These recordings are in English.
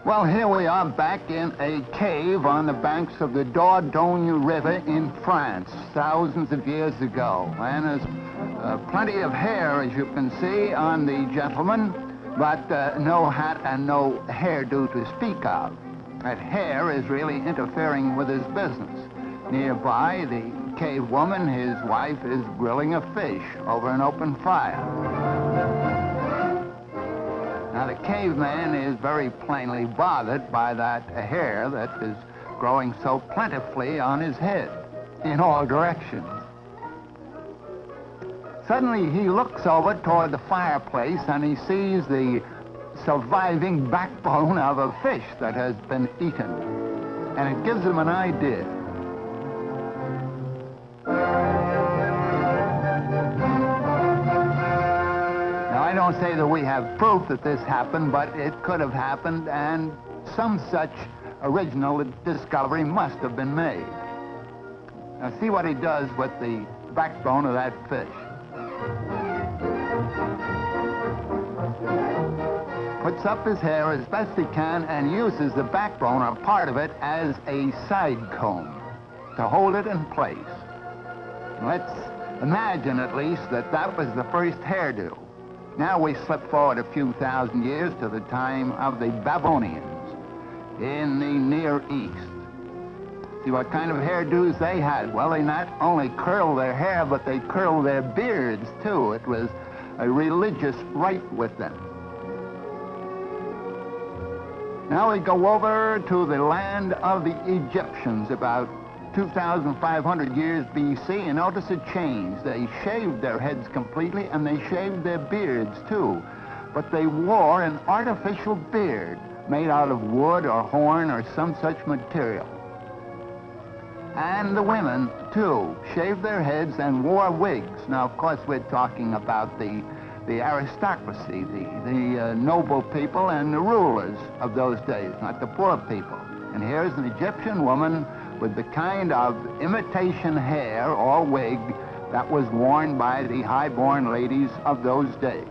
Well, here we are back in a cave on the banks of the Dordogne River in France, thousands of years ago. And there's plenty of hair, as you can see, on the gentleman, but no hat and no hairdo to speak of. That hair is really interfering with his business. Nearby, the cave woman, his wife, is grilling a fish over an open fire. Now, the caveman is very plainly bothered by that hair that is growing so plentifully on his head in all directions. Suddenly, he looks over toward the fireplace and he sees the surviving backbone of a fish that has been eaten. And it gives him an idea. I don't say that we have proof that this happened, but it could have happened, and some such original discovery must have been made. Now, see what he does with the backbone of that fish. Puts up his hair as best he can and uses the backbone, or part of it, as a side comb to hold it in place. Let's imagine, at least, that that was the first hairdo. Now we slip forward a few thousand years to the time of the Babylonians in the Near East. See what kind of hairdos they had. Well, they not only curled their hair, but they curled their beards, too. It was a religious rite with them. Now we go over to the land of the Egyptians, about 2,500 years B.C., and notice a change. They shaved their heads completely, and they shaved their beards, too. But they wore an artificial beard made out of wood or horn or some such material. And the women, too, shaved their heads and wore wigs. Now, of course, we're talking about the aristocracy, the noble people and the rulers of those days, not the poor people. And here's an Egyptian woman with the kind of imitation hair or wig that was worn by the high-born ladies of those days.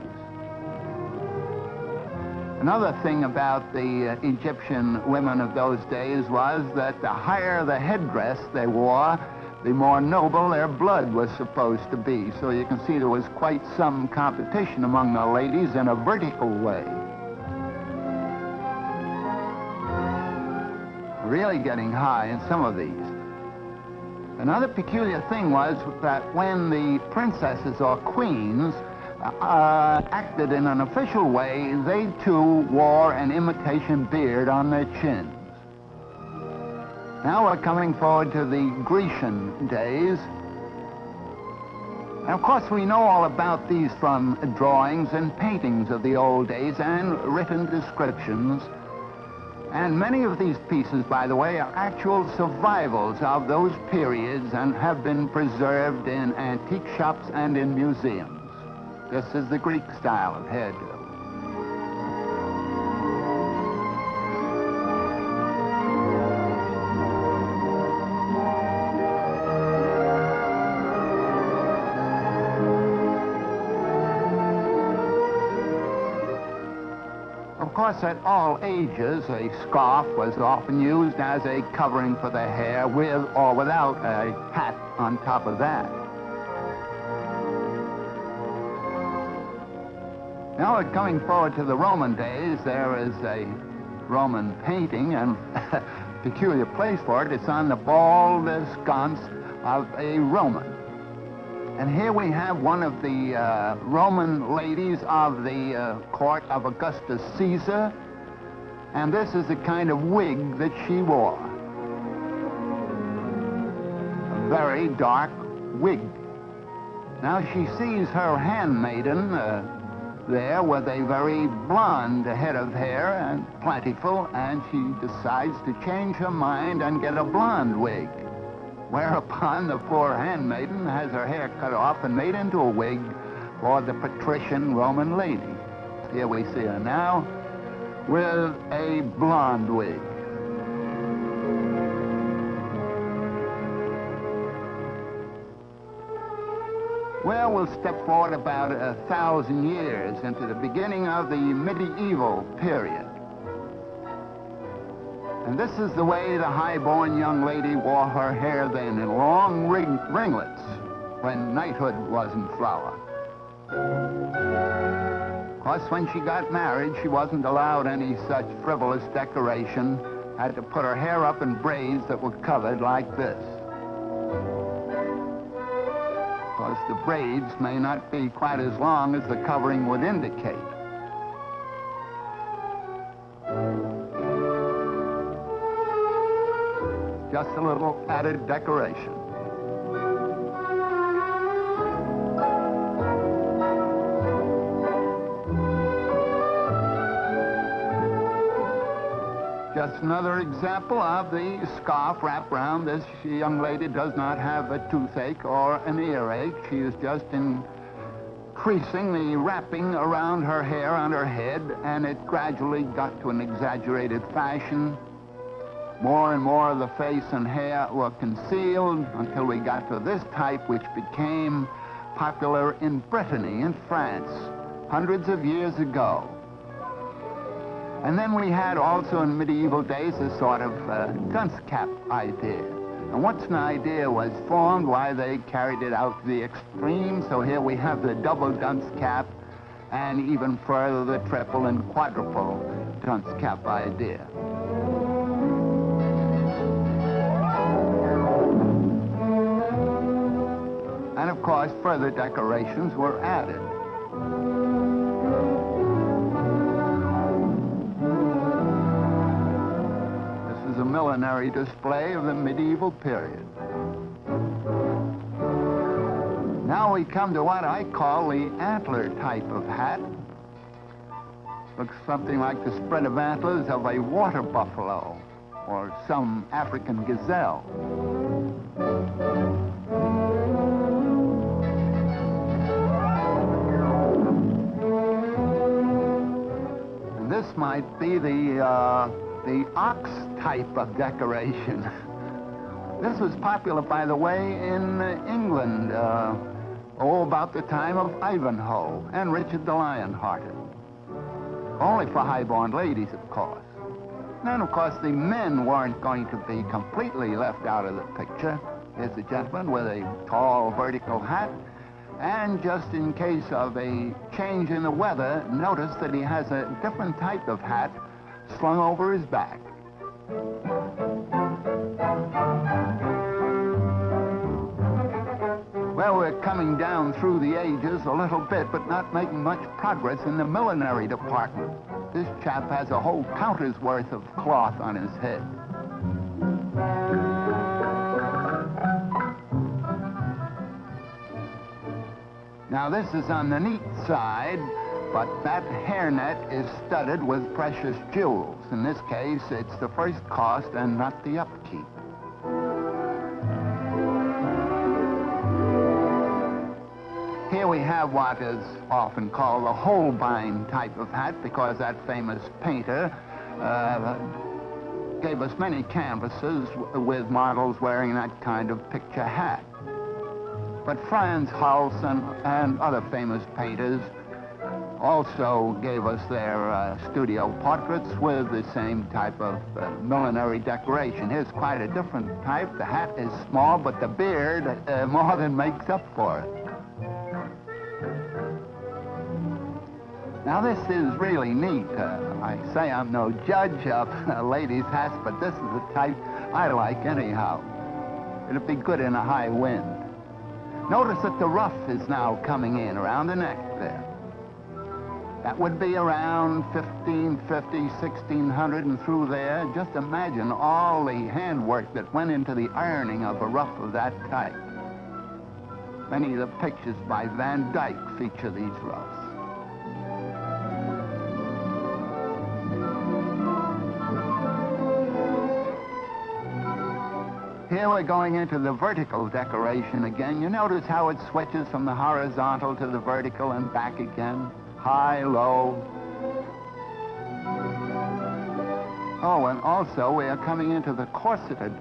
Another thing about the Egyptian women of those days was that the higher the headdress they wore, the more noble their blood was supposed to be. So you can see there was quite some competition among the ladies in a vertical way. Really getting high in some of these. Another peculiar thing was that when the princesses or queens acted in an official way, they too wore an imitation beard on their chins. Now we're coming forward to the Grecian days. And of course we know all about these from drawings and paintings of the old days and written descriptions. And many of these pieces, by the way, are actual survivals of those periods and have been preserved in antique shops and in museums. This is the Greek style of hairdo. Of course, at all ages, a scarf was often used as a covering for the hair, with or without a hat on top of that. Now we're coming forward to the Roman days. There is a Roman painting, and a peculiar place for it. It's on the bald sconce of a Roman. And here we have one of the Roman ladies of the court of Augustus Caesar. And this is the kind of wig that she wore. A very dark wig. Now she sees her handmaiden there with a very blonde head of hair and plentiful, and she decides to change her mind and get a blonde wig. Whereupon the poor handmaiden has her hair cut off and made into a wig for the patrician Roman lady. Here we see her now with a blonde wig. Well, we'll step forward about 1,000 years into the beginning of the medieval period. And this is the way the high-born young lady wore her hair then, in long ringlets, when knighthood was in flower. Of course, when she got married, she wasn't allowed any such frivolous decoration. Had to put her hair up in braids that were covered like this. Of course, the braids may not be quite as long as the covering would indicate. Just a little added decoration. Just another example of the scarf wrapped around. This young lady does not have a toothache or an earache. She is just increasing the wrapping around her hair on her head, and it gradually got to an exaggerated fashion. More and more of the face and hair were concealed until we got to this type, which became popular in Brittany, in France, hundreds of years ago. And then we had also in medieval days a sort of dunce cap idea. And once an idea was formed, why, they carried it out to the extreme. So here we have the double dunce cap, and even further the triple and quadruple dunce cap idea. And of course, further decorations were added. This is a millinery display of the medieval period. Now we come to what I call the antler type of hat. Looks something like the spread of antlers of a water buffalo or some African gazelle. This might be the ox type of decoration. This was popular, by the way, in England, about the time of Ivanhoe and Richard the Lionhearted. Only for high-born ladies, of course. And then, of course, the men weren't going to be completely left out of the picture. Here's a gentleman with a tall vertical hat. And just in case of a change in the weather, notice that he has a different type of hat slung over his back. Well, we're coming down through the ages a little bit, but not making much progress in the millinery department. This chap has a whole counter's worth of cloth on his head. Now, this is on the neat side, but that hairnet is studded with precious jewels. In this case, it's the first cost and not the upkeep. Here we have what is often called the Holbein type of hat, because that famous painter gave us many canvases with models wearing that kind of picture hat. But Frans Hals and other famous painters also gave us their studio portraits with the same type of millinery decoration. Here's quite a different type. The hat is small, but the beard more than makes up for it. Now, this is really neat. I say I'm no judge of ladies' hats, but this is the type I like anyhow. It'd be good in a high wind. Notice that the ruff is now coming in around the neck there. That would be around 1550, 1600 and through there. Just imagine all the handwork that went into the ironing of a ruff of that type. Many of the pictures by Van Dyck feature these ruffs. Here we're going into the vertical decoration again. You notice how it switches from the horizontal to the vertical and back again. High, low. Oh, and also we are coming into the corseted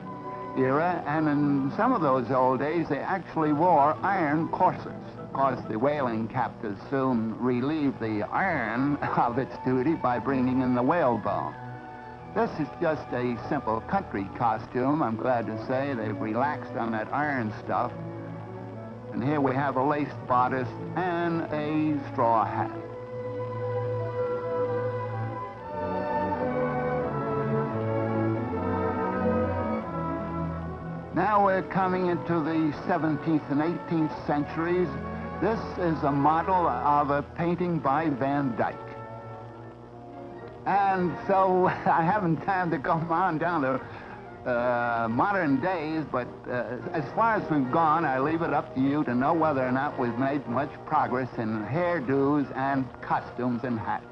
era, and in some of those old days they actually wore iron corsets. Of course, the whaling captors soon relieved the iron of its duty by bringing in the whalebone. This is just a simple country costume. I'm glad to say they've relaxed on that iron stuff. And here we have a lace bodice and a straw hat. Now we're coming into the 17th and 18th centuries. This is a model of a painting by Van Dyck. And so I haven't time to go on down to modern days, but as far as we've gone, I leave it up to you to know whether or not we've made much progress in hairdos and costumes and hats.